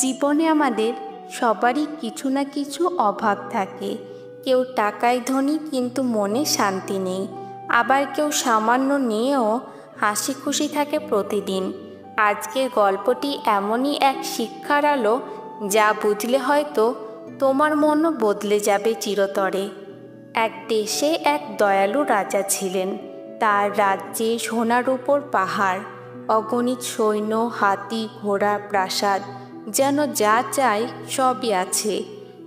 জীবনে আমাদের সবারই কিছু না কিছু অভাব থাকে। কেউ টাকায় ধনী কিন্তু মনে শান্তি নেই, আবার কেউ সামান্য নিয়েও হাসি খুশি থাকে প্রতিদিন। আজকের গল্পটি এমনই এক শিক্ষার আলো, যা বুঝলে হয়তো তোমার মনও বদলে যাবে চিরতরে। এক দেশে এক দয়ালু রাজা ছিলেন। তার রাজ্যে সোনার উপর পাহাড়, অগণিত সৈন্য, হাতি, ঘোড়া, প্রাসাদ, যেন যা চাই সবই আছে।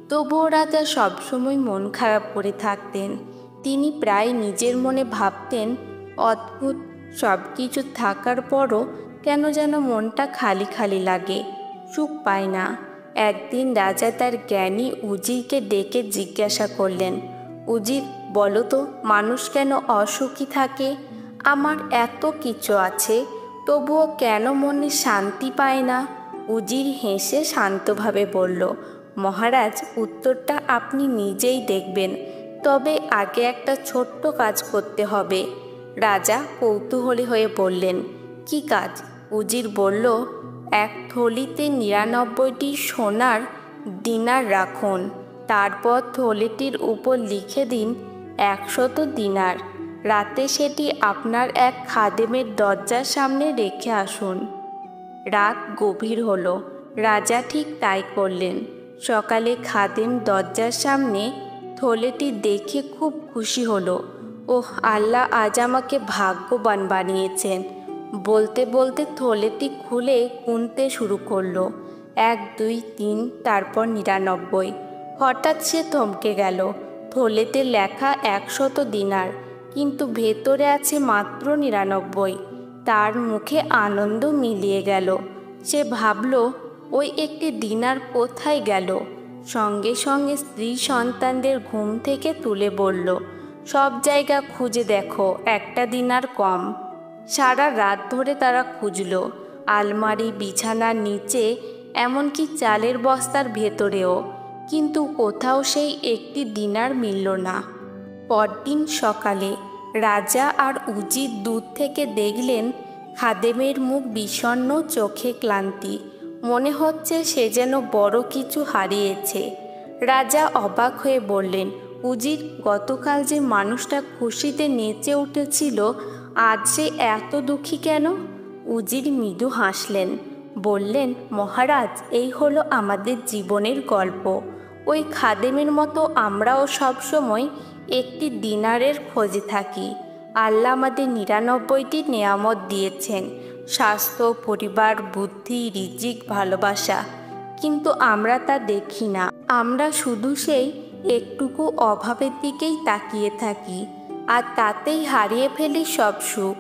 তবুও রাজা সবসময় মন খারাপ করে থাকতেন। তিনি প্রায় নিজের মনে ভাবতেন, অদ্ভুত, সব কিছু থাকার পরও কেন যেন মনটা খালি খালি লাগে, সুখ পায় না। একদিন রাজা তার জ্ঞানী উজিরকে ডেকে জিজ্ঞাসা করলেন, উজির, বলো তো, মানুষ কেন অসুখী থাকে? আমার এত কিছু আছে, তবুও কেন মনে শান্তি পায় না? উজির হেসে শান্তভাবে বলল, মহারাজ, উত্তরটা আপনি নিজেই দেখবেন, তবে আগে একটা ছোট্ট কাজ করতে হবে। রাজা কৌতূহলী হয়ে বললেন, কি কাজ? উজির বলল, এক থলিতে ৯৯টি সোনার দিনার রাখুন, তারপর থলিটির উপর লিখে দিন ১০০ দিনার। রাতে সেটি আপনার এক খাদেমের দরজার সামনে রেখে আসুন। রাত গভীর হলো। রাজা ঠিক তাই করলেন। সকালে খাদেম দরজার সামনে থলেটি দেখে খুব খুশি হলো। ওহ, আল্লাহ আজ আমাকে ভাগ্যবান বানিয়েছেন। বলতে বলতে থলেটি খুলে গুনতে শুরু করলো। ১, ২, ৩, তারপর ৯৯। হঠাৎ সে থমকে গেল। থলেতে লেখা ১০০ দিনার, কিন্তু ভেতরে আছে মাত্র ৯৯। তার মুখে আনন্দ মিলিয়ে গেল। সে ভাবল, ওই একটি দিনার কোথায় গেল? সঙ্গে সঙ্গে স্ত্রী সন্তানদের ঘুম থেকে তুলে বলল, সব জায়গা খুঁজে দেখো, একটা দিনার কম। সারা রাত ধরে তারা খুঁজল, আলমারি, বিছানার নিচে, এমনকি চালের বস্তার ভেতরেও, কিন্তু কোথাও সেই একটি দিনার মিলল না। পরদিন সকালে রাজা আর উজির দূর থেকে দেখলেন খাদেমের মুখ বিষণ্ণ, চোখে ক্লান্তি, মনে হচ্ছে সে যেন বড় কিছু হারিয়েছে। রাজা অবাক হয়ে বললেন, উজির, গতকাল যে মানুষটা খুশিতে নেচে উঠেছিল, আজ সে এত দুঃখী কেন? উজির মৃদু হাসলেন, বললেন, মহারাজ, এই হলো আমাদের জীবনের গল্প। ওই খাদেমের মতো আমরাও সবসময় একটি দিনারের খোঁজে থাকি। আল্লাহ আমাদের ৯৯টি নেয়ামত দিয়েছেন, স্বাস্থ্য, পরিবার, বুদ্ধি, রিজিক, ভালোবাসা, কিন্তু আমরা তা দেখি না। আমরা শুধু সেই একটুকু অভাবের দিকেই তাকিয়ে থাকি, আর তাতেই হারিয়ে ফেলি সব সুখ।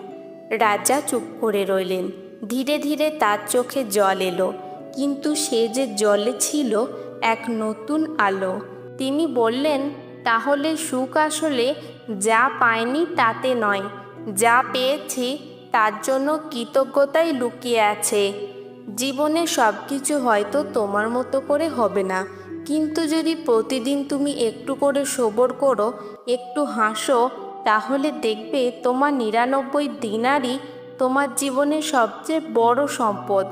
রাজা চুপ করে রইলেন। ধীরে ধীরে তার চোখে জল এলো, কিন্তু সে যে জলে ছিল এক নতুন আলো। তিনি বললেন, তাহলে সুখ আসলে যা পাইনি তাতে নয়, যা পেয়েছি তার জন্য কৃতজ্ঞতাই লুকিয়ে আছে। জীবনে সব কিছু হয়তো তোমার মতো করে হবে না, কিন্তু যদি প্রতিদিন তুমি একটু করে সবর করো, একটু হাসো, তাহলে দেখবে তোমার ৯৯ দিনারই তোমার জীবনের সবচেয়ে বড় সম্পদ।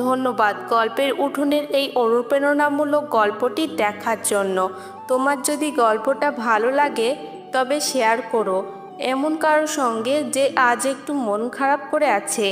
ধন্যবাদ গল্পের উঠোনের এই অনুপ্রেরণামূলক গল্পটি দেখার জন্য। তোমার যদি গল্পটা ভালো লাগে তবে শেয়ার করো এমন কারোর সঙ্গে যে আজ একটু মন খারাপ করে আছে।